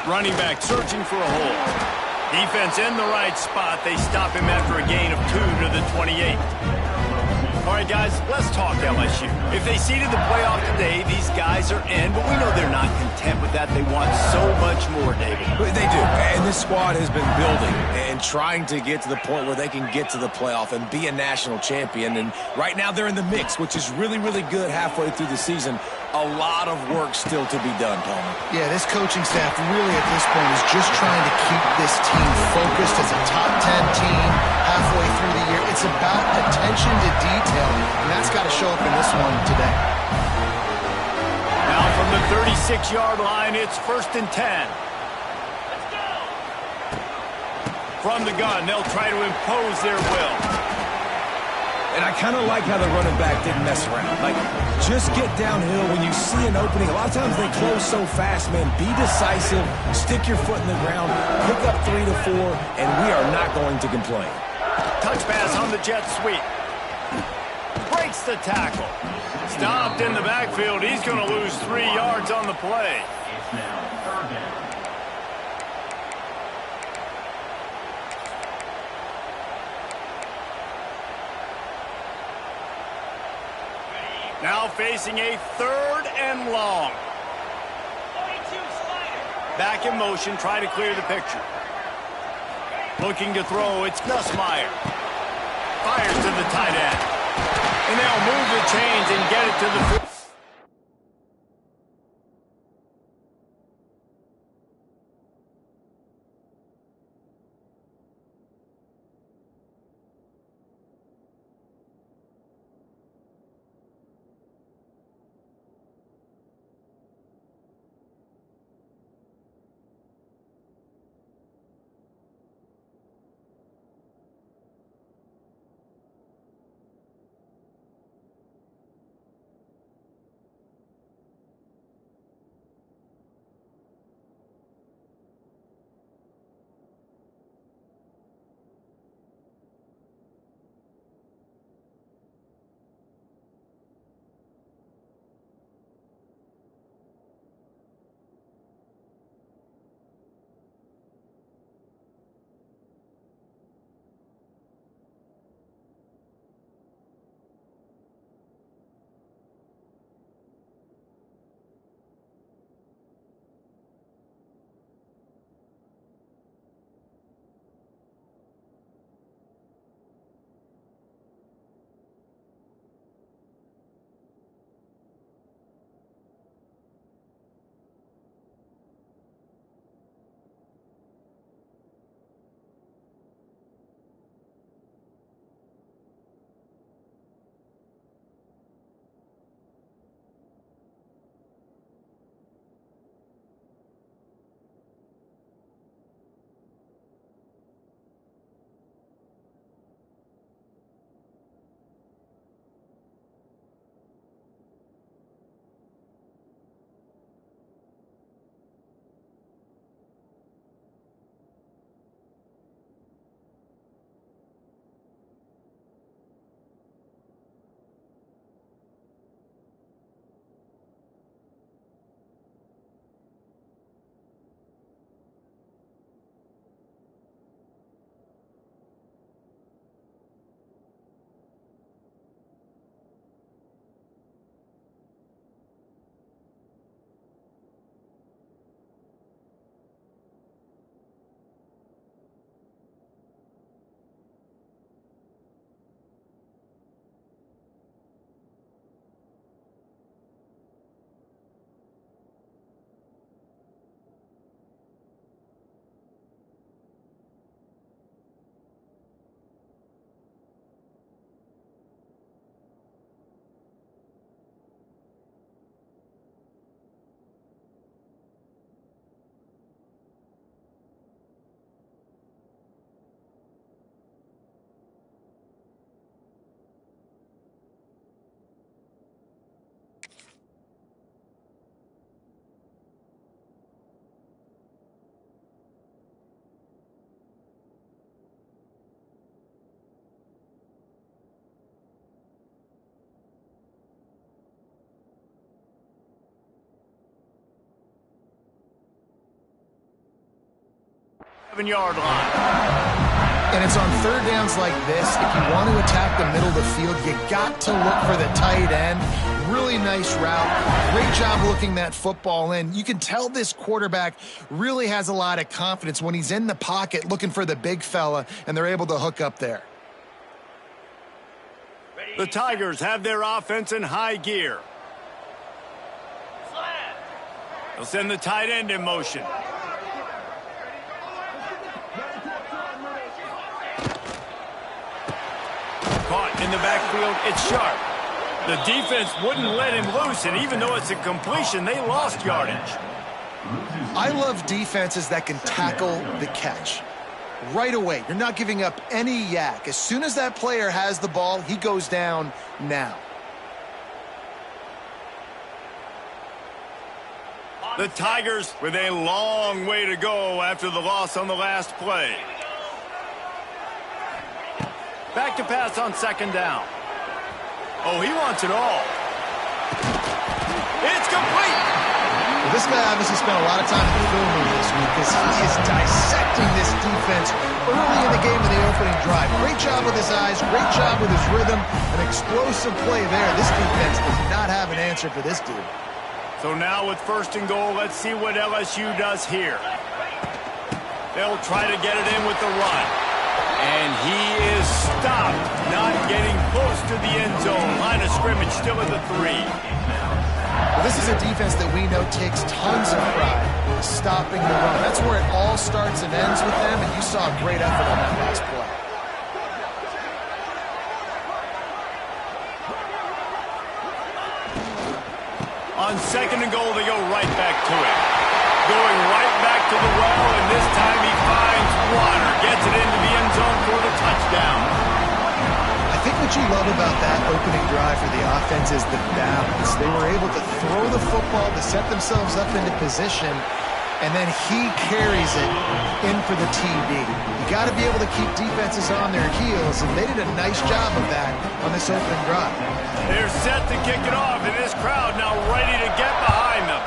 Running back searching for a hole. Defense in the right spot. They stop him after a gain of 2 to the 28. All right, guys, let's talk LSU. If they seeded the playoff today, these guys are in, but we know they're not content with that. They want so much more, David. They do, and this squad has been building and trying to get to the point where they can get to the playoff and be a national champion. And right now they're in the mix, which is really, really good halfway through the season. A lot of work still to be done, Palmer. Yeah, this coaching staff really at this point is just trying to keep this team focused as a top 10 team halfway through the year. It's about attention to detail, and that's got to show up in this one today. Now from the 36-yard line, it's 1st and 10. From the gun, they'll try to impose their will. And I kind of like how the running back didn't mess around. Like, just get downhill when you see an opening. A lot of times they close so fast, man. Be decisive, stick your foot in the ground, pick up 3 to 4, and we are not going to complain. Touch pass on the jet sweep. Breaks the tackle. Stopped in the backfield. He's going to lose 3 yards on the play. Now facing a 3rd and long. Back in motion, try to clear the picture. Looking to throw, it's Nussmeier. Fires to the tight end. And they'll move the chains and get it to the... 7-yard line. And it's on third downs like this. If you want to attack the middle of the field, you got to look for the tight end. Really nice route. Great job looking that football in. You can tell this quarterback really has a lot of confidence when he's in the pocket looking for the big fella, and they're able to hook up there. The Tigers have their offense in high gear. They'll send the tight end in motion. Caught in the backfield, it's Sharp. The defense wouldn't let him loose, and even though it's a completion, they lost yardage. I love defenses that can tackle the catch. Right away, you're not giving up any yak. As soon as that player has the ball, he goes down now. The Tigers with a long way to go after the loss on the last play. Back to pass on second down. Oh, he wants it all. It's complete. Well, this guy obviously spent a lot of time in the film room this week because he is dissecting this defense early in the game in the opening drive. Great job with his eyes, great job with his rhythm, an explosive play there. This defense does not have an answer for this dude. So now with first and goal, let's see what LSU does here. They'll try to get it in with the run. And he is stopped, not getting close to the end zone. Line of scrimmage still at the 3. Well, this is a defense that we know takes tons of pride stopping the run. That's where it all starts and ends with them, and you saw a great effort on that last play. On second and goal, they go right back to it. Going right back to the well, and this time he finds water. Gets it into the end zone for the touchdown. I think what you love about that opening drive for the offense is the balance. They were able to throw the football to set themselves up into position, and then he carries it in for the TD. You got to be able to keep defenses on their heels, and they did a nice job of that on this opening drive. They're set to kick it off, and this crowd now ready to get behind them.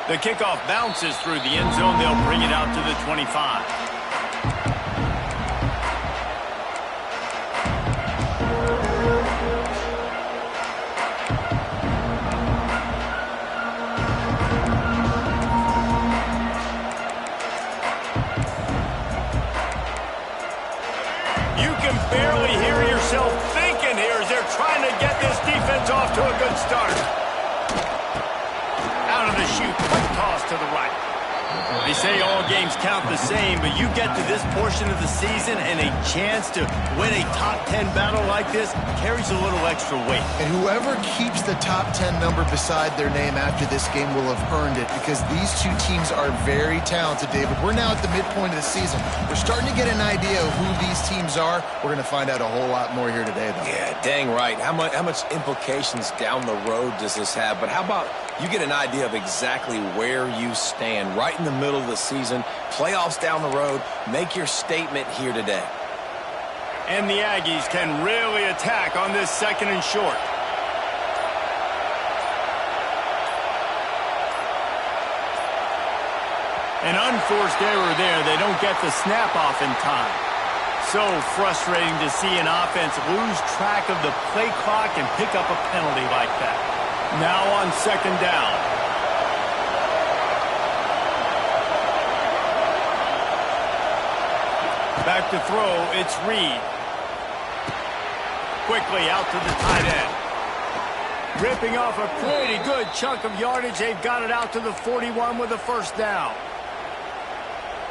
The kickoff bounces through the end zone. They'll bring it out to the 25. You can barely hear yourself thinking here as they're trying to get this defense off to a good start. Out of the chute, quick toss to the right. They say all games count the same, but you get to this portion of the season and a chance to win a top 10 battle like this carries a little extra weight. And whoever keeps the top 10 number beside their name after this game will have earned it, because these two teams are very talented, David. We're now at the midpoint of the season. We're starting to get an idea of who these teams are. We're going to find out a whole lot more here today, though. Yeah, dang right. How much implications down the road does this have? But how about you get an idea of exactly where you stand right in the middle of the season, playoffs down the road, make your statement here today. And the Aggies can really attack on this second and short. An unforced error there. They don't get the snap off in time. So frustrating to see an offense lose track of the play clock and pick up a penalty like that. Now on second down. Back to throw, it's Reed. Quickly out to the tight end. Ripping off a pretty good chunk of yardage. They've got it out to the 41 with a first down.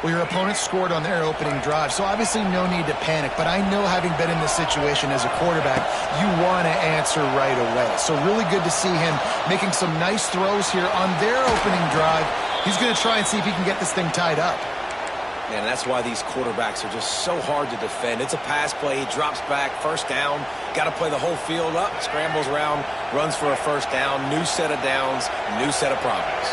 Well, your opponent scored on their opening drive, so obviously no need to panic. But I know, having been in this situation as a quarterback, you want to answer right away. So really good to see him making some nice throws here on their opening drive. He's going to try and see if he can get this thing tied up. Man, that's why these quarterbacks are just so hard to defend. It's a pass play, he drops back, first down, got to play the whole field up, scrambles around, runs for a first down, new set of downs, new set of problems.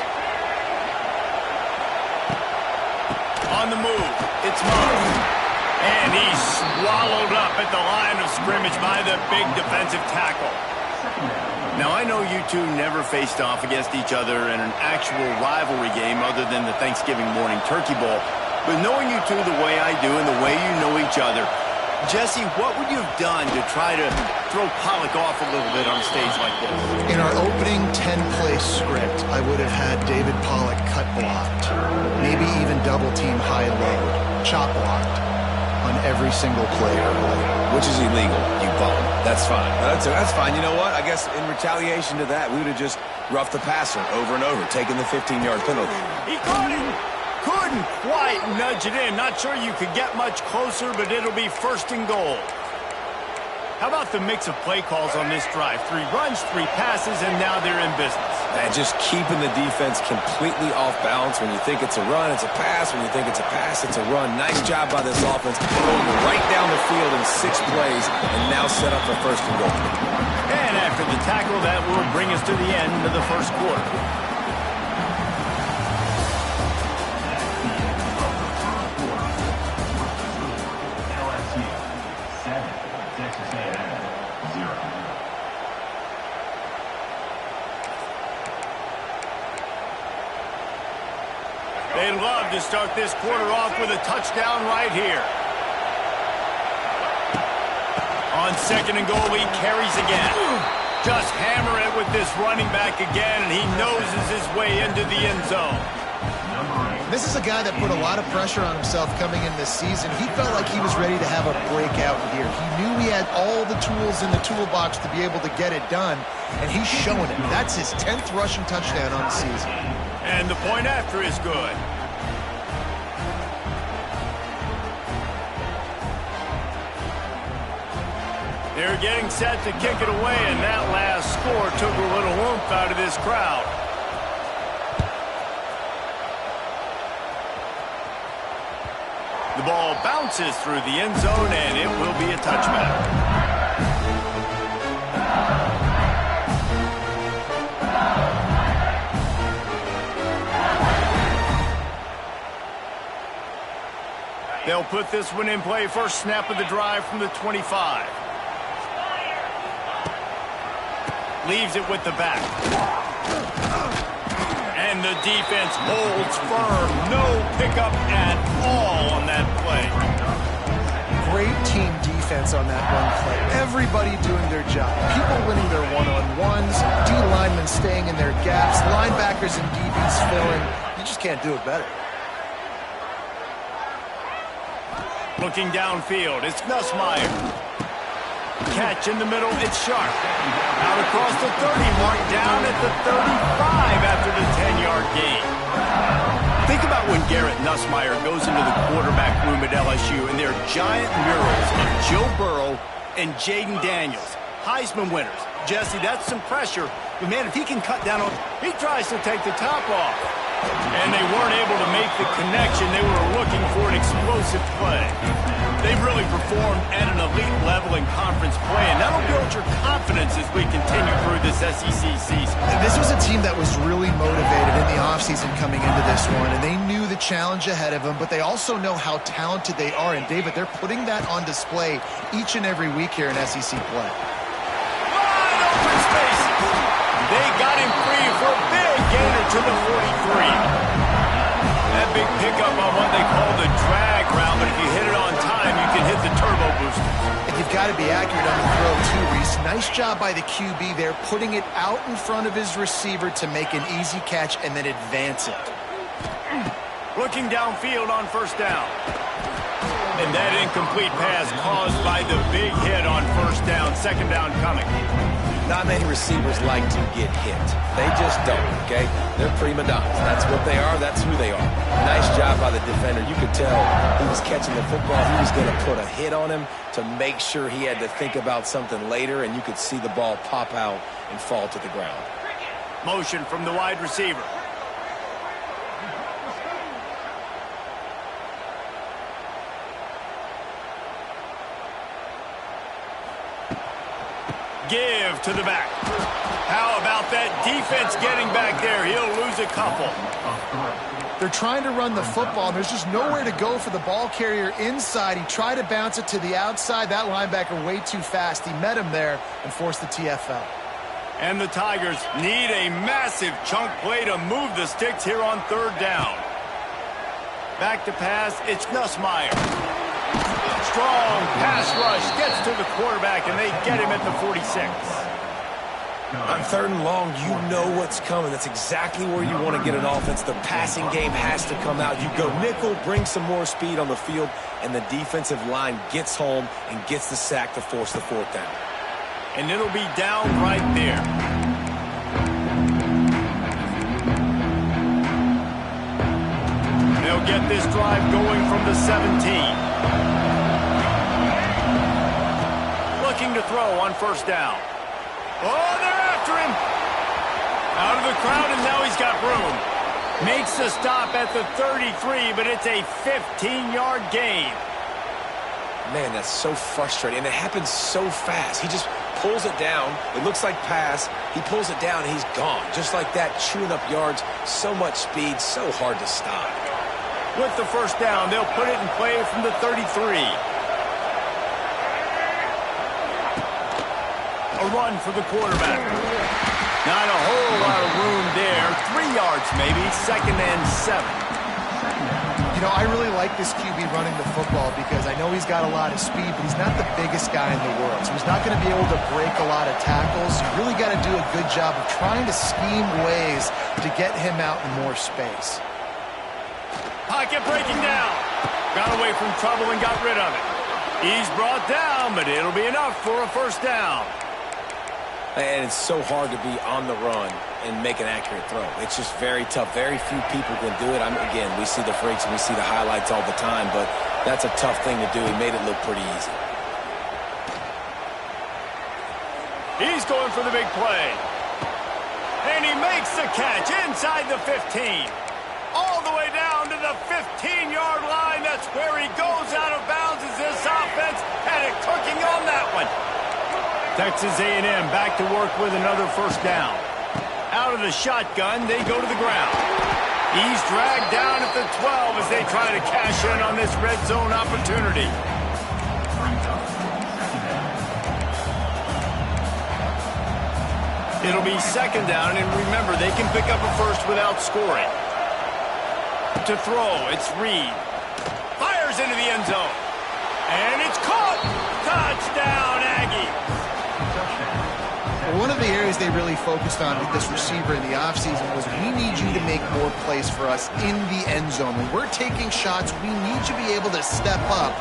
On the move, it's Moss. And he's swallowed up at the line of scrimmage by the big defensive tackle. Now, I know you two never faced off against each other in an actual rivalry game other than the Thanksgiving morning turkey bowl. But knowing you two the way I do and the way you know each other, Jesse, what would you have done to try to throw Pollock off a little bit on a stage like this? In our opening 10-play script, I would have had David Pollock cut blocked, maybe even double-team high load, chop blocked on every single play early. Which is illegal, you bum. That's fine. That's fine. You know what? I guess in retaliation to that, we would have just roughed the passer over and over, taking the 15-yard penalty. He caught it. Couldn't quite nudge it in. Not sure you could get much closer, but it'll be first and goal. How about the mix of play calls on this drive? 3 runs, 3 passes, and now they're in business. And just keeping the defense completely off balance. When you think it's a run, it's a pass. When you think it's a pass, it's a run. Nice job by this offense, going right down the field in 6 plays, and now set up for first and goal. And after the tackle, that will bring us to the end of the first quarter. They'd love to start this quarter off with a touchdown right here. On second and goal, he carries again. Just hammer it with this running back again, and he noses his way into the end zone. This is a guy that put a lot of pressure on himself coming in this season. He felt like he was ready to have a breakout year. He knew he had all the tools in the toolbox to be able to get it done, and he's showing it. That's his 10th rushing touchdown on the season. And the point after is good. They're getting set to kick it away, and that last score took a little oomph out of this crowd. The ball bounces through the end zone, and it will be a touchback. They'll put this one in play. First snap of the drive from the 25. Leaves it with the back. And the defense holds firm. No pickup at all on that play. Great team defense on that one play. Everybody doing their job. People winning their one-on-ones. D linemen staying in their gaps. Linebackers and DBs filling. You just can't do it better. Looking downfield, it's Nussmeier. Catch in the middle, it's Sharp. Out across the 30 mark, down at the 35 after the 10-yard gain. Think about when Garrett Nussmeier goes into the quarterback room at LSU and there are giant murals of Joe Burrow and Jaden Daniels, Heisman winners. Jesse, that's some pressure. But, man, if he can cut down on, he tries to take the top off. And they weren't able to make the connection. They were looking for an explosive play. They've really performed at an elite level in conference play, and that'll build your confidence as we continue through this SEC season. This was a team that was really motivated in the offseason coming into this one, and they knew the challenge ahead of them, but they also know how talented they are. And, David, they're putting that on display each and every week here in SEC play. Wide open space. They got him free for a big gainer to the 43. That big pickup on what they call the drag route, but if you hit it on time, you can hit the turbo booster. And you've got to be accurate on the throw, too, Reese. Nice job by the QB there, putting it out in front of his receiver to make an easy catch and then advance it. Looking downfield on first down. And that incomplete pass caused by the big hit on first down. Second down coming. Not many receivers like to get hit. They just don't, okay? They're prima donnas. That's what they are. That's who they are. Nice job by the defender. You could tell he was catching the football. He was going to put a hit on him to make sure he had to think about something later, and you could see the ball pop out and fall to the ground. Motion from the wide receiver. Give to the back. How about that defense getting back there? He'll lose a couple. They're trying to run the football, and there's just nowhere to go for the ball carrier inside. He tried to bounce it to the outside. That linebacker way too fast. He met him there and forced the TFL. And the Tigers need a massive chunk play to move the sticks here on third down. Back to pass, it's Nussmeier. Strong pass rush gets to the quarterback, and they get him at the 46. On third and long, you know what's coming. That's exactly where you want to get an offense. The passing game has to come out. You go nickel, bring some more speed on the field, and the defensive line gets home and gets the sack to force the fourth down. And it'll be down right there. They'll get this drive going from the 17. Looking to throw on first down. Oh, they're after him. Out of the crowd, and now he's got room. Makes the stop at the 33, but it's a 15-yard gain. Man, that's so frustrating, and it happens so fast. He just pulls it down. It looks like pass. He pulls it down, and he's gone. Just like that, chewing up yards. So much speed, so hard to stop. With the first down, they'll put it in play from the 33. A run for the quarterback. Not a whole lot of room there. 3 yards maybe, 2nd and 7. You know, I really like this QB running the football because I know he's got a lot of speed, but he's not the biggest guy in the world. So he's not going to be able to break a lot of tackles. You really got to do a good job of trying to scheme ways to get him out in more space. Pocket breaking down. Got away from trouble and got rid of it. He's brought down, but it'll be enough for a first down. And it's so hard to be on the run and make an accurate throw. It's just very tough. Very few people can do it. Again, we see the freaks and we see the highlights all the time, but that's a tough thing to do. He made it look pretty easy. He's going for the big play. And he makes the catch inside the 15. All the way down to the 15-yard line. That's where he goes out of bounds as this offense had it cooking on that one. Texas A&M back to work with another first down. Out of the shotgun, they go to the ground. He's dragged down at the 12 as they try to cash in on this red zone opportunity. It'll be 2nd down, and remember, they can pick up a first without scoring. To throw, it's Reed. Fires into the end zone. And it's caught. Touchdown, Aggies. One of the areas they really focused on with this receiver in the offseason was we need you to make more plays for us in the end zone. When we're taking shots, we need you to be able to step up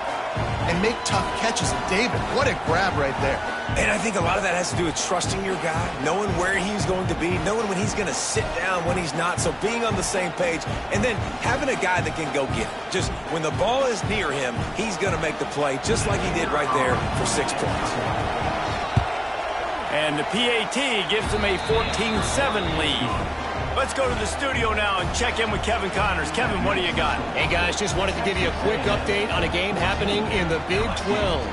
and make tough catches. And David, what a grab right there. And I think a lot of that has to do with trusting your guy, knowing where he's going to be, knowing when he's going to sit down, when he's not, so being on the same page, and then having a guy that can go get it. Just when the ball is near him, he's going to make the play, just like he did right there for 6 points. And the PAT gives them a 14-7 lead. Let's go to the studio now and check in with Kevin Connors. Kevin, what do you got? Hey, guys, just wanted to give you a quick update on a game happening in the Big 12.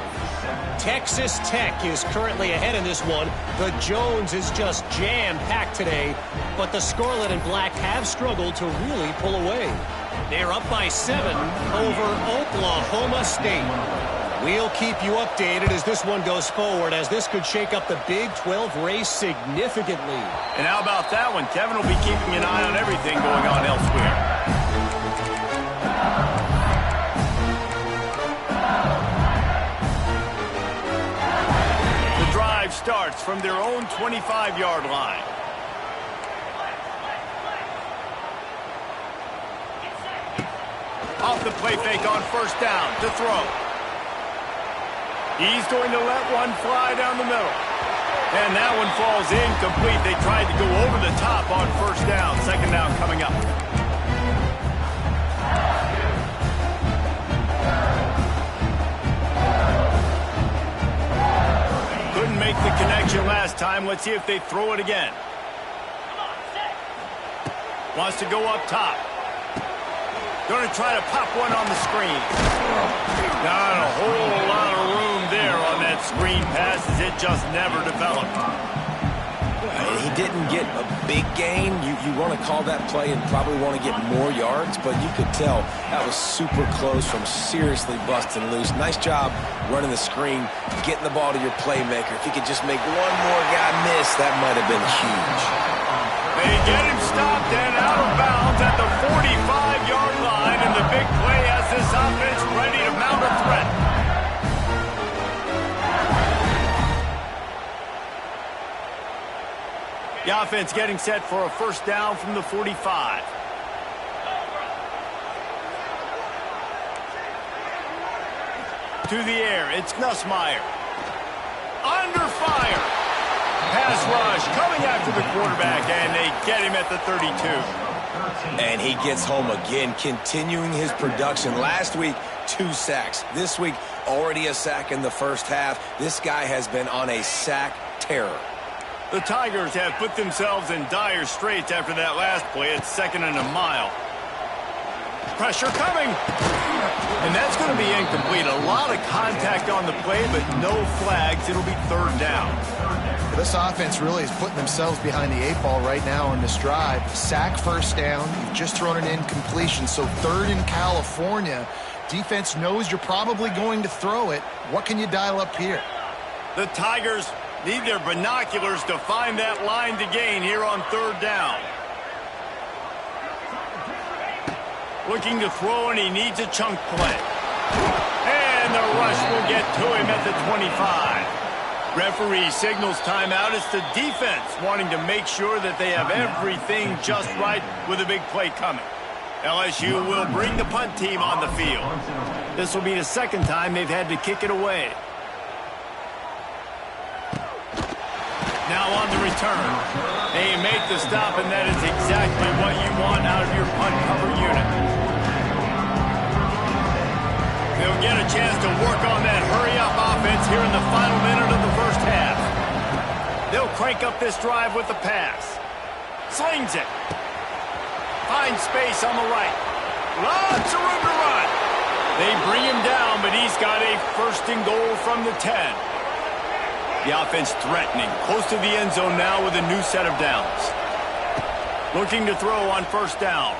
Texas Tech is currently ahead in this one. The Jones is just jam-packed today, but the Scarlet and Black have struggled to really pull away. They're up by 7 over Oklahoma State. We'll keep you updated as this one goes forward, as this could shake up the Big 12 race significantly. And how about that one? Kevin will be keeping an eye on everything going on elsewhere. Starts from their own 25-yard line. Off the play fake on first down to throw. He's going to let one fly down the middle. And that one falls incomplete. They tried to go over the top on first down. 2nd down coming up. Make the connection last time. Let's see if they throw it again. Wants to go up top. Going to try to pop one on the screen. Not a whole lot of room there on that screen pass as it just never developed. He didn't get a big gain. You want to call that play and probably want to get more yards, but you could tell that was super close from seriously busting loose. Nice job running the screen, getting the ball to your playmaker. If he could just make one more guy miss, that might have been huge. They get him stopped and out of bounds at the 45-yard line, and the big play has this offense ready to mount a threat. The offense getting set for a first down from the 45. To the air, it's Nussmeier. Under fire. Pass rush coming after the quarterback, and they get him at the 32. And he gets home again, continuing his production. Last week, 2 sacks. This week, already a sack in the first half. This guy has been on a sack terror. The Tigers have put themselves in dire straits after that last play. It's 2nd and a mile. Pressure coming. And that's going to be incomplete. A lot of contact on the play, but no flags. It'll be 3rd down. This offense really is putting themselves behind the 8 ball right now on this drive. Sack, first down. You've just thrown an incompletion, so 3rd in California. Defense knows you're probably going to throw it. What can you dial up here? The Tigers need their binoculars to find that line to gain here on 3rd down. Looking to throw, and he needs a chunk play. And the rush will get to him at the 25. Referee signals timeout. It's the defense wanting to make sure that they have everything just right with a big play coming. LSU will bring the punt team on the field. This will be the 2nd time they've had to kick it away. Now on the return. They make the stop, and that is exactly what you want out of your punt cover unit. They'll get a chance to work on that hurry-up offense here in the final minute of the first half. They'll crank up this drive with the pass. Slings it. Finds space on the right. Lots of room to run. They bring him down, but he's got a 1st and goal from the 10. The offense threatening, close to the end zone now with a new set of downs. Looking to throw on 1st down.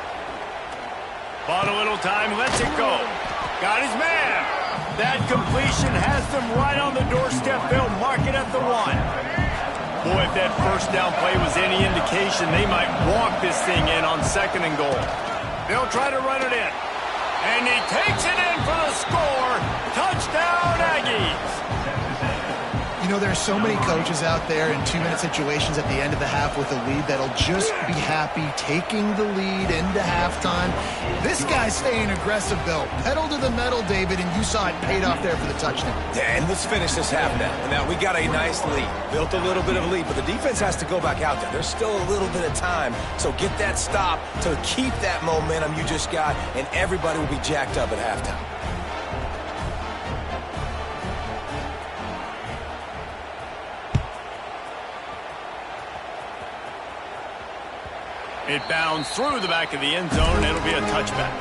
Bought a little time, lets it go. Got his man. That completion has them right on the doorstep. They'll mark it at the 1. Boy, if that 1st down play was any indication, they might walk this thing in on 2nd and goal. They'll try to run it in. And he takes it in for the score. Touchdown, Aggies. You know, there are so many coaches out there in 2-minute situations at the end of the half with a lead that'll just be happy taking the lead into halftime. This guy's staying aggressive, though. Pedal to the metal, David, and you saw it paid off there for the touchdown. And let's finish this half now. Now, we got a nice lead. Built a little bit of a lead, but the defense has to go back out there. There's still a little bit of time. So get that stop to keep that momentum you just got, and everybody will be jacked up at halftime. It bounds through the back of the end zone, and it'll be a touchback.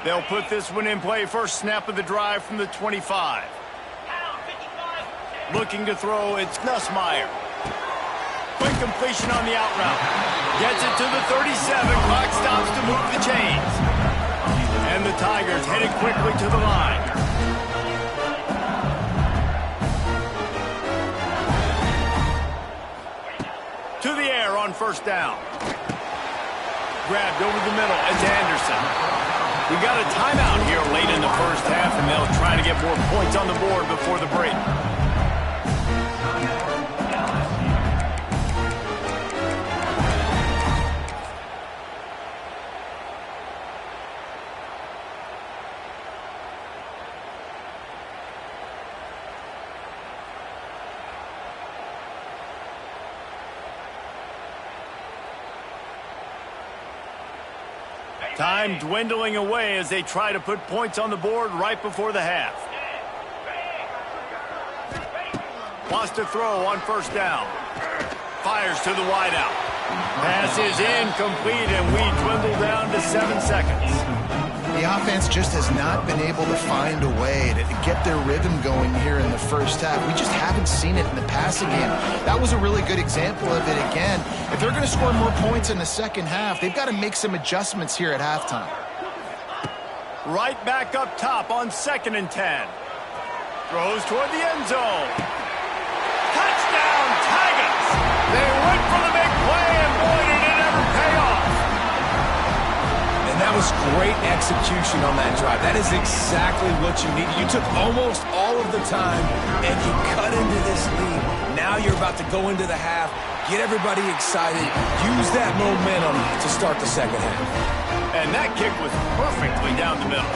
They'll put this one in play. First snap of the drive from the 25. Looking to throw, it's Nussmeier. Quick completion on the out route. Gets it to the 37. Clock stops to move the chains. And the Tigers headed quickly to the line. To the air on 1st down. Grabbed over the middle. It's Anderson. We got a timeout here late in the first half, and they'll try to get more points on the board before the break. Time dwindling away as they try to put points on the board right before the half. Wants to throw on 1st down. Fires to the wideout. Pass is incomplete, and we dwindle down to 7 seconds. offense just has not been able to find a way to get their rhythm going here in the first half. We just haven't seen it in the passing game. That was a really good example of it again. If they're going to score more points in the second half, they've got to make some adjustments here at halftime. Right back up top on 2nd and 10. Throws toward the end zone. Touchdown, Tigers! They went for the big play, and boy, did it ever pay off. And that was great execution on that drive. That is exactly what you needed. You took almost all of the time, and you cut into this lead. Now you're about to go into the half, get everybody excited, use that momentum to start the second half. And that kick was perfectly down the middle.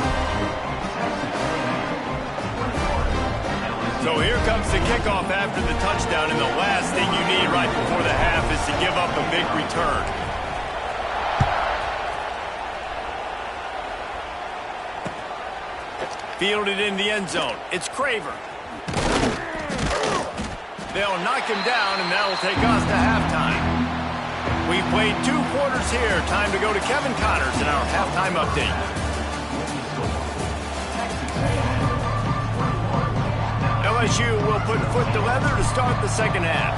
So here comes the kickoff after the touchdown, and the last thing you need right before the half is to give up a big return. Fielded in the end zone. It's Craver. They'll knock him down, and that'll take us to halftime. We've played 2 quarters here. Time to go to Kevin Connors in our halftime update. LSU will put foot to leather to start the second half.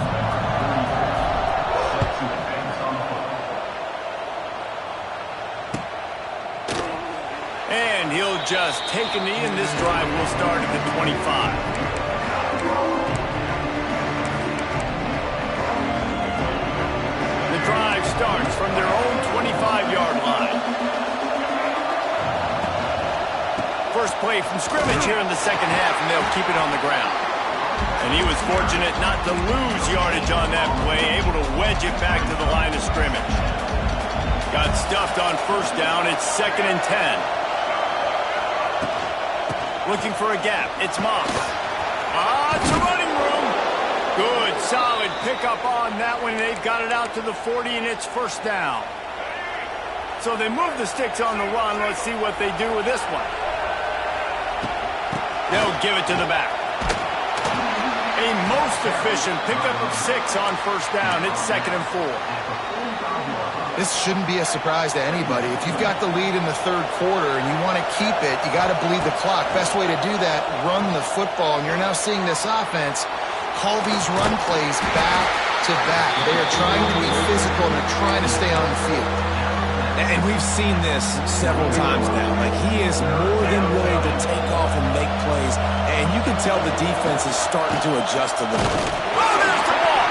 And he'll just take a knee, and this drive will start at the 25. The drive starts from their own 25-yard line. First play from scrimmage here in the second half, and they'll keep it on the ground. And he was fortunate not to lose yardage on that play, able to wedge it back to the line of scrimmage. Got stuffed on first down. It's 2nd and 10. Looking for a gap. It's Moss. It's a running room. Good, solid pickup on that one. They've got it out to the 40, and it's first down. So they move the sticks on the run. Let's see what they do with this one. They'll give it to the back. A most efficient pickup of 6 on first down. It's 2nd and 4. This shouldn't be a surprise to anybody. If you've got the lead in the third quarter and you want to keep it, you got to bleed the clock. Best way to do that, run the football. And you're now seeing this offense call these run plays back to back. They are trying to be physical and they're trying to stay on the field. And we've seen this several times now. Like, he is more than willing to take off and make plays. And you can tell the defense is starting to adjust a little bit. Oh, there's the ball.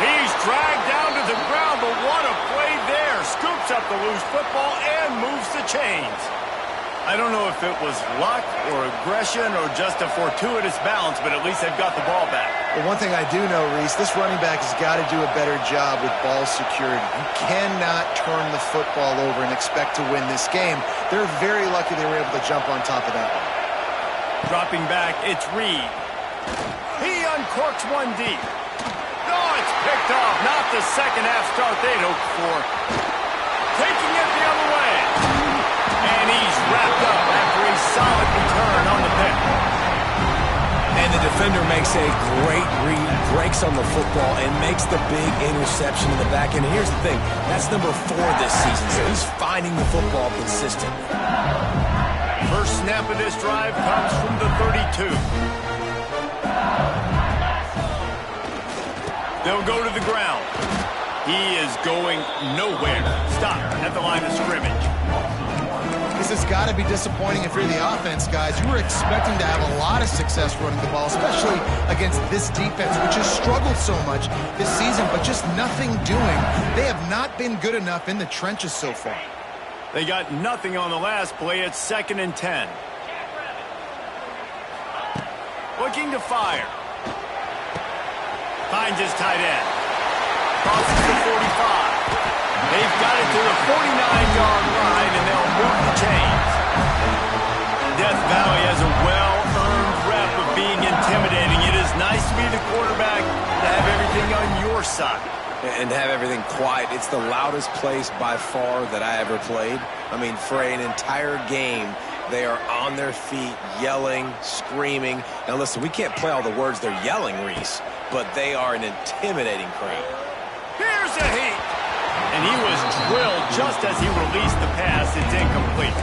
He's dragged down to the ground, but what a play there. Scoops up the loose football and moves the chains. I don't know if it was luck or aggression or just a fortuitous bounce, but at least they've got the ball back. Well, one thing I do know, Reese, this running back has got to do a better job with ball security. You cannot turn the football over and expect to win this game. They're very lucky they were able to jump on top of that one. Dropping back, it's Reed. He uncorks one deep. Oh, it's picked off. Not the second half start they'd hoped for. Taking it the other way. And he's wrapped up after a solid return on the pick. And the defender makes a great read, breaks on the football, and makes the big interception in the back. And here's the thing, that's number 4 this season, so he's finding the football consistently. First snap of this drive comes from the 32. They'll go to the ground. He is going nowhere. Stop at the line of scrimmage. This has got to be disappointing if you're the offense, guys. You were expecting to have a lot of success running the ball, especially against this defense, which has struggled so much this season, but just nothing doing. They have not been good enough in the trenches so far. They got nothing on the last play. It's 2nd and 10. Looking to fire. Finds his tight end. Crosses the 45. They've got it to the 49-yard line, and they'll move the chains. Death Valley has a well-earned rep of being intimidating. It is nice to be the quarterback, to have everything on your side. And to have everything quiet. It's the loudest place by far that I ever played. I mean, for an entire game, they are on their feet, yelling, screaming. Now listen, we can't play all the words they're yelling, Reese, but they are an intimidating crowd. Here's a heat. And and he was drilled just as he released the pass. It's incomplete.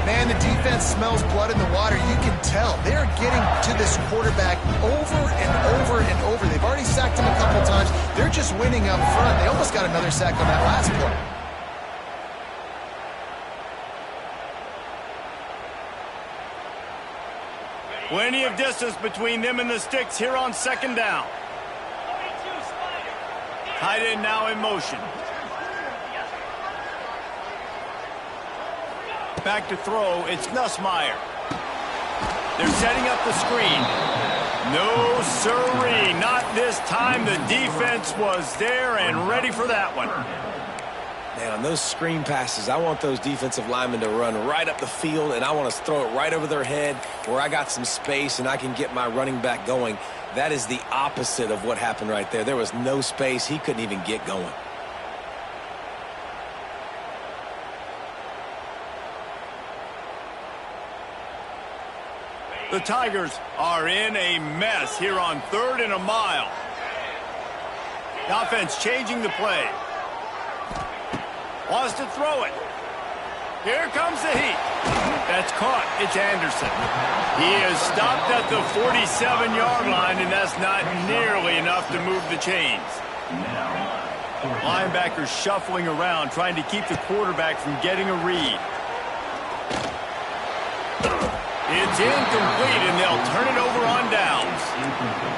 Man, the defense smells blood in the water. You can tell. They're getting to this quarterback over and over and over. They've already sacked him a couple times. They're just winning up front. They almost got another sack on that last play. Plenty of distance between them and the sticks here on second down. Tight end now in motion. Back to throw, it's Nussmeier. They're setting up the screen. No siree, not this time. The defense was there and ready for that one. Man, on those screen passes, I want those defensive linemen to run right up the field, and I want to throw it right over their head where I got some space and I can get my running back going. That is the opposite of what happened right there. There was no space. He couldn't even get going. The Tigers are in a mess here on 3rd and a mile. The offense changing the play. Wants to throw it. Here comes the heat. That's caught. It's Anderson. He is stopped at the 47-yard line, and that's not nearly enough to move the chains. Linebackers shuffling around, trying to keep the quarterback from getting a read. It's incomplete, and they'll turn it over on downs.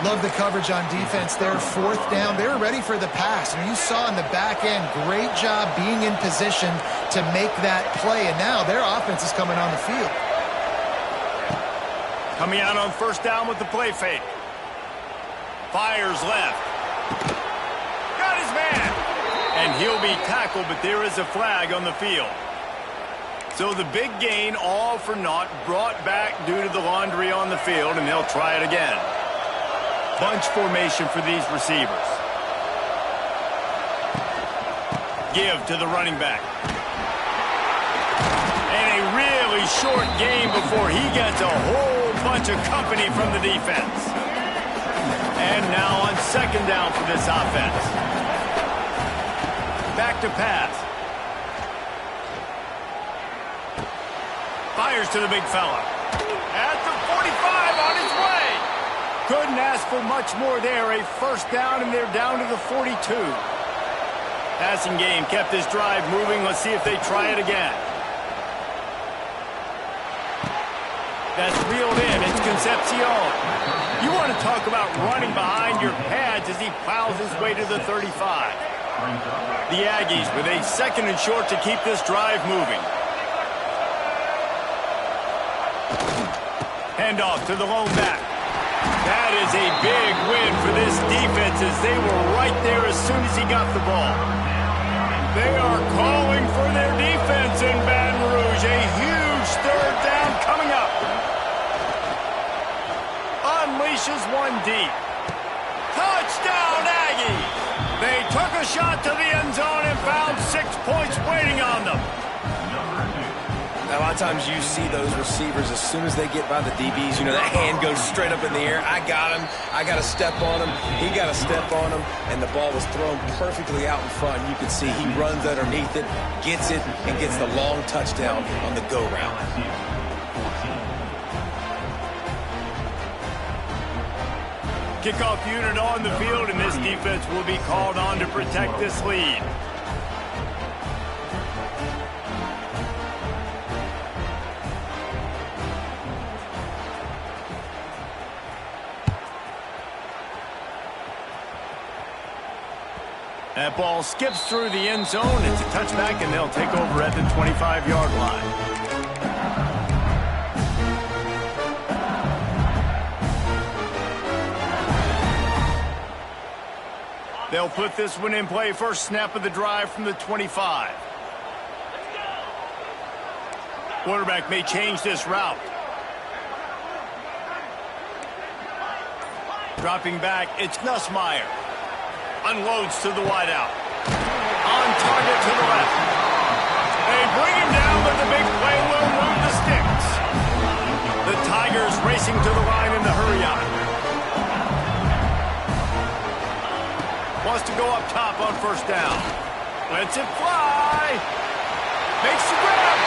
Love the coverage on defense there. 4th down. They were ready for the pass. And you saw in the back end, great job being in position to make that play. And now their offense is coming on the field. Coming out on 1st down with the play fake. Fires left. Got his man. And he'll be tackled, but there is a flag on the field. So the big gain, all for naught, brought back due to the laundry on the field, and they'll try it again. Bunch formation for these receivers. Give to the running back. And a really short game before he gets a whole bunch of company from the defense. And now on 2nd down for this offense. Back to pass. Fires to the big fella. At the 45 on his way. Couldn't ask for much more there. A 1st down, and they're down to the 42. Passing game kept this drive moving. Let's see if they try it again. That's reeled in. It's Concepcion. You want to talk about running behind your pads as he plows his way to the 35. The Aggies with a 2nd and short to keep this drive moving. Handoff to the lone back. That is a big win for this defense as they were right there as soon as he got the ball. They are calling for their defense in Baton Rouge. A huge 3rd down coming up. Unleashes one deep. Touchdown, Aggies! They took a shot to the end zone and found 6 points waiting on them. Now, a lot of times you see those receivers, as soon as they get by the DBs, you know, that hand goes straight up in the air. I got him. I got to step on him. He got to step on him. And the ball was thrown perfectly out in front. You can see he runs underneath it, gets it, and gets the long touchdown on the go route. Kickoff unit on the field, and this defense will be called on to protect this lead. That ball skips through the end zone. It's a touchback, and they'll take over at the 25-yard line. They'll put this one in play. First snap of the drive from the 25. Quarterback may change this route. Dropping back, it's Nussmeier. Unloads to the wideout. On target to the left. They bring him down, but the big play will move the sticks. The Tigers racing to the line in the hurry-up. Wants to go up top on 1st down. Lets it fly. Makes the grab.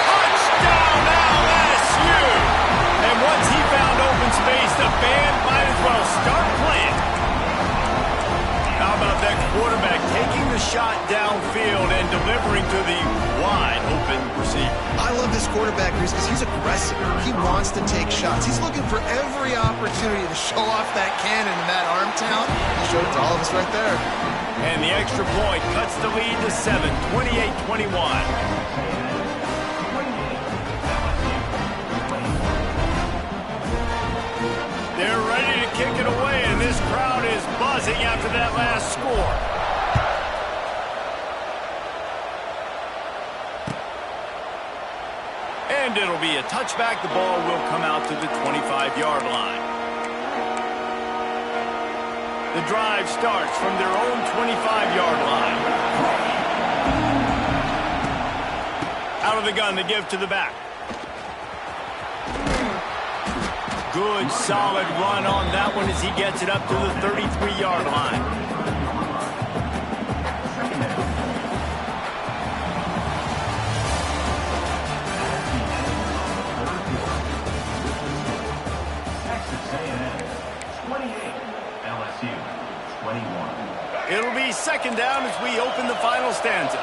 Touchdown LSU. And once he found open space, the band might as well start playing. How about that quarterback taking the shot downfield and delivering to the wide open receiver? I love this quarterback because he's aggressive. He wants to take shots. He's looking for every opportunity to show off that cannon and that arm talent. He showed it to all of us right there. And the extra point cuts the lead to 7, 28-21. They're ready to kick it away, and this crowd is buzzing after that last score. And it'll be a touchback. The ball will come out to the 25-yard line. The drive starts from their own 25-yard line. Out of the gun, they give to the back. Good, solid run on that one as he gets it up to the 33-yard line. Texas A&M 28, LSU 21. It'll be second down as we open the final stanza.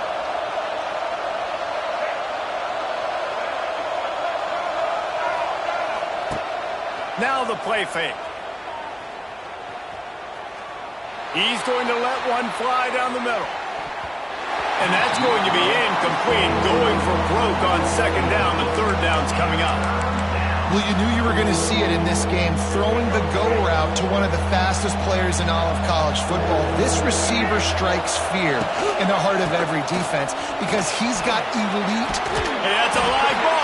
Now the play fake. He's going to let one fly down the middle. And that's going to be incomplete, going for broke on second down. The third down's coming up. Well, you knew you were going to see it in this game, throwing the go route to one of the fastest players in all of college football. This receiver strikes fear in the heart of every defense because he's got elite. Hey, that's a live ball.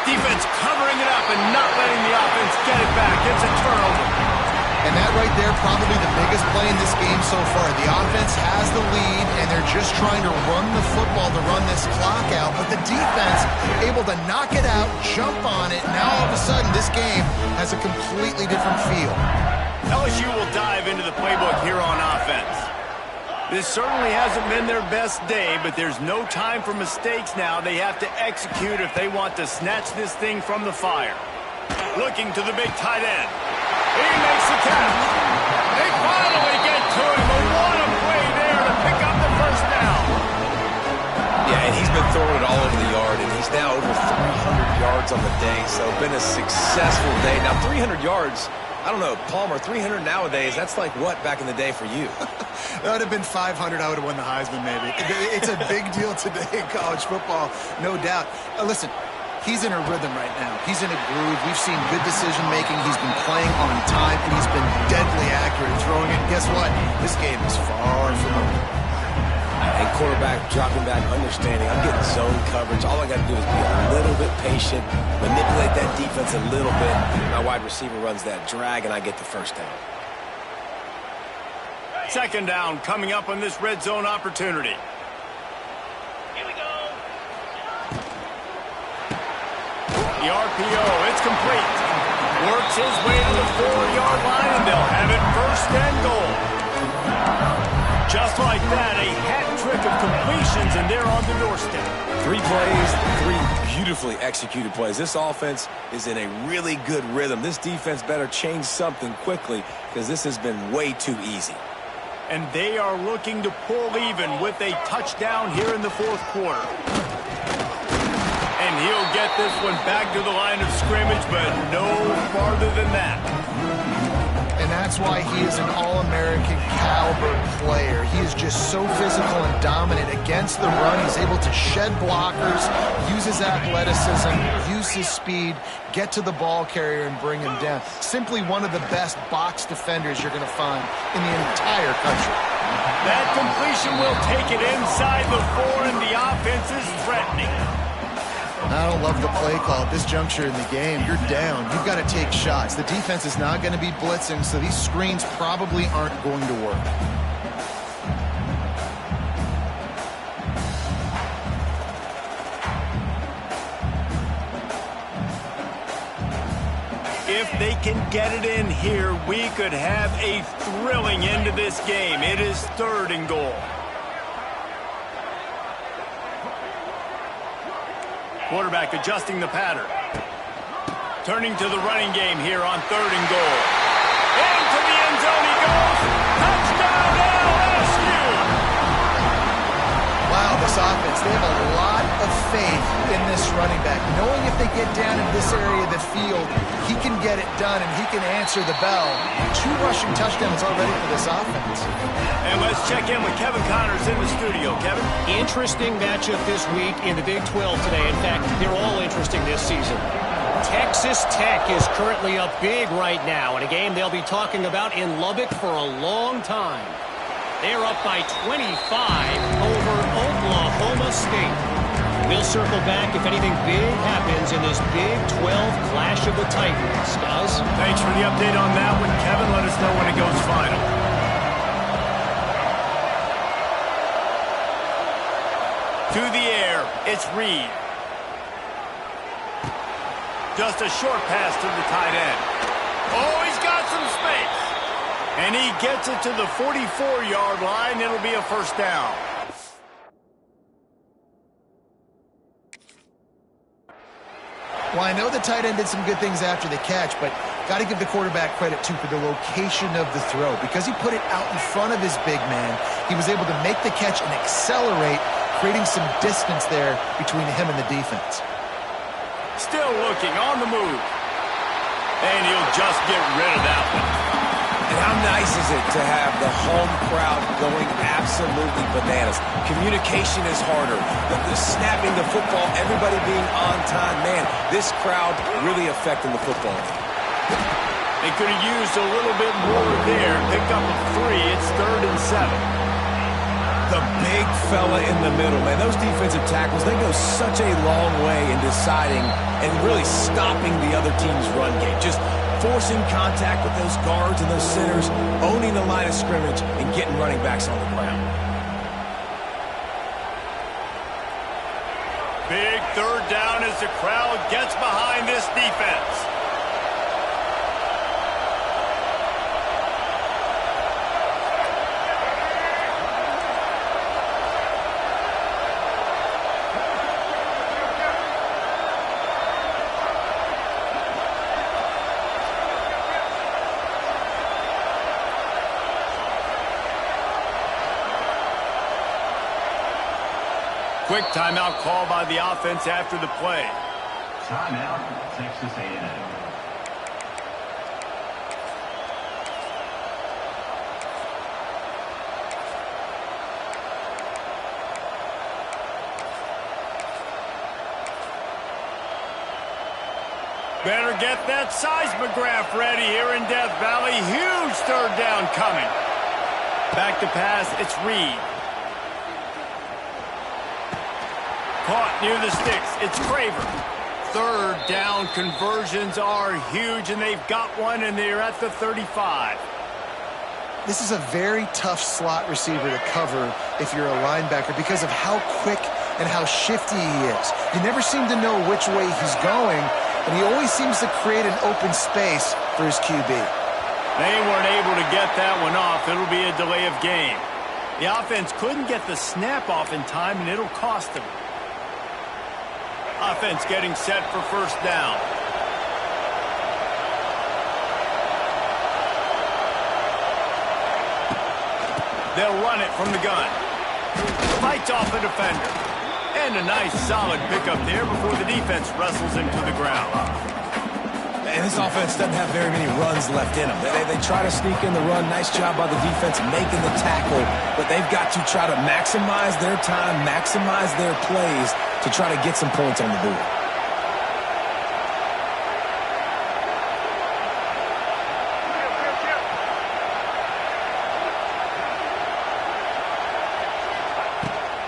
Defense covering it up and not letting the offense get it back. It's a turnover. And that right there, probably the biggest play in this game so far. The offense has the lead, and they're just trying to run the football to run this clock out. But the defense able to knock it out, jump on it. Now all of a sudden, this game has a completely different feel. LSU will dive into the playbook here on offense. This certainly hasn't been their best day, but there's no time for mistakes now. They have to execute if they want to snatch this thing from the fire. Looking to the big tight end. He makes the catch. They finally get to him. But what a play there to pick up the first down. Yeah, and he's been throwing it all over the yard, and he's now over 300 yards on the day, so been a successful day. Now, 300 yards, I don't know, Palmer, 300 nowadays, that's like what back in the day for you? That would have been 500. I would have won the Heisman, maybe. It's a big deal today in college football, no doubt. Listen, he's in a rhythm right now. He's in a groove. We've seen good decision-making. He's been playing on time, and he's been deadly accurate throwing it. Guess what? This game is far from over. And quarterback dropping back, understanding, I'm getting zone coverage. All I got to do is be a little bit patient, manipulate that defense a little bit. My wide receiver runs that drag, and I get the first down. Second down coming up on this red zone opportunity. Here we go. The RPO, it's complete. Works his way to the 4-yard line, and they'll have it first and goal. Just like that, a hat trick of completions, and they're on the doorstep. 3 plays, 3 beautifully executed plays. This offense is in a really good rhythm. This defense better change something quickly because this has been way too easy. And they are looking to pull even with a touchdown here in the fourth quarter. And he'll get this one back to the line of scrimmage, but no farther than that. And that's why he is an All-American caliber player. He is just so physical and dominant against the run. He's able to shed blockers, use his athleticism, use his speed, get to the ball carrier and bring him down. Simply one of the best box defenders you're going to find in the entire country. That completion will take it inside the 4, and the offense is threatening. I don't love the play call at this juncture in the game. You're down. You've got to take shots. The defense is not going to be blitzing, so these screens probably aren't going to work. If they can get it in here, we could have a thrilling end to this game. It is 3rd and goal. Quarterback adjusting the pattern. Turning to the running game here on 3rd and goal. Into the end zone he goes. Touchdown LSU! Wow, this offense, they have a lot of faith in this running back. Knowing if they get down in this area of the field, he can get it done and he can answer the bell. 2 rushing touchdowns already for this offense. And let's check in with Kevin Connors in the studio. Kevin? Interesting matchup this week in the Big 12 today. In fact, they're all interesting this season. Texas Tech is currently up big right now in a game they'll be talking about in Lubbock for a long time. They're up by 25 over Oklahoma State. We'll circle back if anything big happens in this Big 12 clash of the Titans. Guys? Thanks for the update on that one, Kevin. Let us know when it goes final. To the air, it's Reed. Just a short pass to the tight end. Oh, he's got some space. And he gets it to the 44-yard line. It'll be a first down. Well, I know the tight end did some good things after the catch, but got to give the quarterback credit, too, for the location of the throw. Because he put it out in front of his big man, he was able to make the catch and accelerate, creating some distance there between him and the defense. Still looking on the move. And he'll just get rid of that one. And how nice is it to have the home crowd going absolutely bananas? Communication is harder. The snapping the football, everybody being on time. Man, this crowd really affecting the football game. They could have used a little bit more there. Picked up a 3. It's 3rd and 7. The big fella in the middle, man. Those defensive tackles, they go such a long way in deciding and really stopping the other team's run game. Just forcing contact with those guards and those centers, owning the line of scrimmage, and getting running backs on the ground. Big 3rd down as the crowd gets behind this defense. Quick timeout call by the offense after the play. Timeout, Texas A&M. Better get that seismograph ready here in Death Valley. Huge 3rd down coming. Back to pass, it's Reed. Caught near the sticks. It's Craver. 3rd down conversions are huge, and they've got one, and they're at the 35. This is a very tough slot receiver to cover if you're a linebacker because of how quick and how shifty he is. You never seem to know which way he's going, and he always seems to create an open space for his QB. They weren't able to get that one off. It'll be a delay of game. The offense couldn't get the snap off in time, and it'll cost them. Offense getting set for first down. They'll run it from the gun. Fights off a defender. And a nice solid pickup there before the defense wrestles him to the ground. And this offense doesn't have very many runs left in them. They try to sneak in the run. Nice job by the defense making the tackle. But they've got to try to maximize their time, maximize their plays to try to get some points on the board.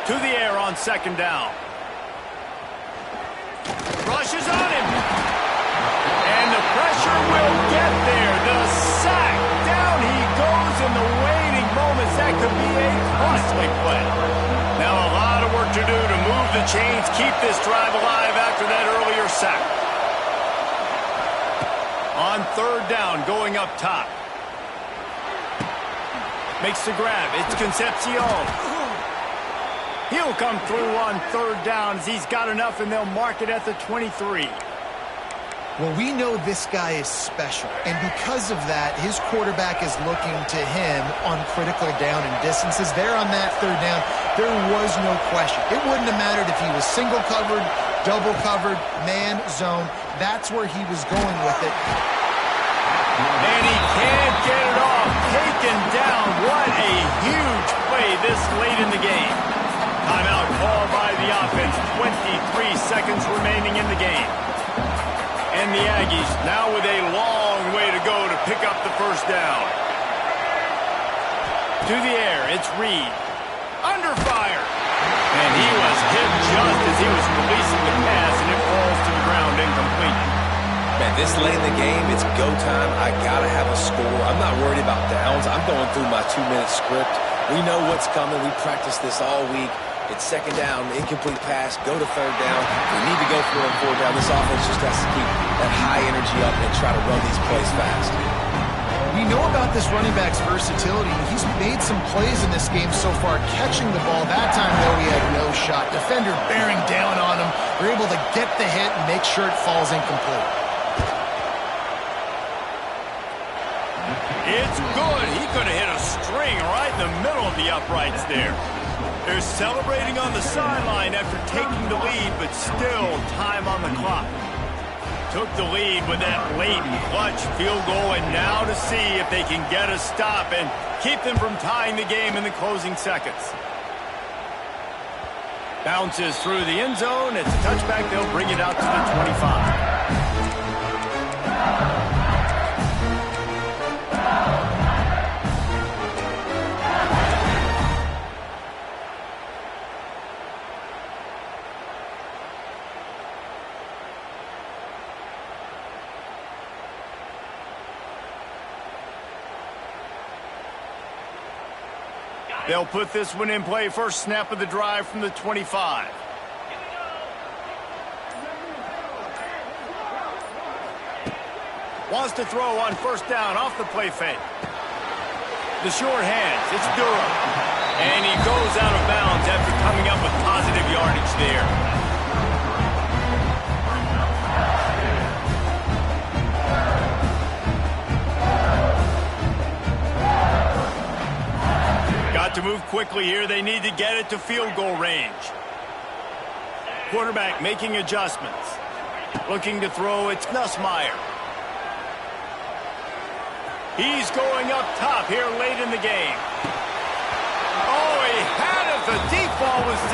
To the air on 2nd down. Rushes on him. And the pressure will get there. The sack. Down he goes in the waiting moments. That could be a costly play. Now a lot of work to do to move the chains, keep this drive alive after that earlier sack. On 3rd down, going up top. Makes the grab. It's Concepcion. He'll come through on third down as he's got enough, and they'll mark it at the 23. Well, we know this guy is special, and because of that, his quarterback is looking to him on critical down and distances. There on that third down, there was no question. It wouldn't have mattered if he was single covered, double covered, man, zone. That's where he was going with it. And he can't get it off. Taken down. What a huge play this late in the game. Timeout called by the offense. 23 seconds remaining in the game. And the Aggies now with a long way to go to pick up the first down. To the air, it's Reed. Under fire. And he was hit just as he was releasing the pass, and it falls to the ground incomplete. Man, this late in the game, it's go time. I got to have a score. I'm not worried about downs. I'm going through my 2-minute script. We know what's coming. We practiced this all week. It's second down, incomplete pass, go to third down. We need to go for it on fourth down. This offense just has to keep that high energy up and try to run these plays fast. We know about this running back's versatility. He's made some plays in this game so far, catching the ball. That time, though, he had no shot. Defender bearing down on him. We're able to get the hit and make sure it falls incomplete. It's good. He could have hit a string right in the middle of the uprights there. They're celebrating on the sideline after taking the lead, but still time on the clock. Took the lead with that late clutch field goal, and now to see if they can get a stop and keep them from tying the game in the closing seconds. Bounces through the end zone. It's a touchback. They'll bring it out to the 25. They'll put this one in play. First snap of the drive from the 25. Wants to throw on first down off the play fake. The short hands. It's Durham. And he goes out of bounds after coming up with positive yardage there. To move quickly here, they need to get it to field goal range. Quarterback making adjustments. Looking to throw, it's Nussmeier. He's going up top here late in the game. Oh, he had it. The deep ball was there.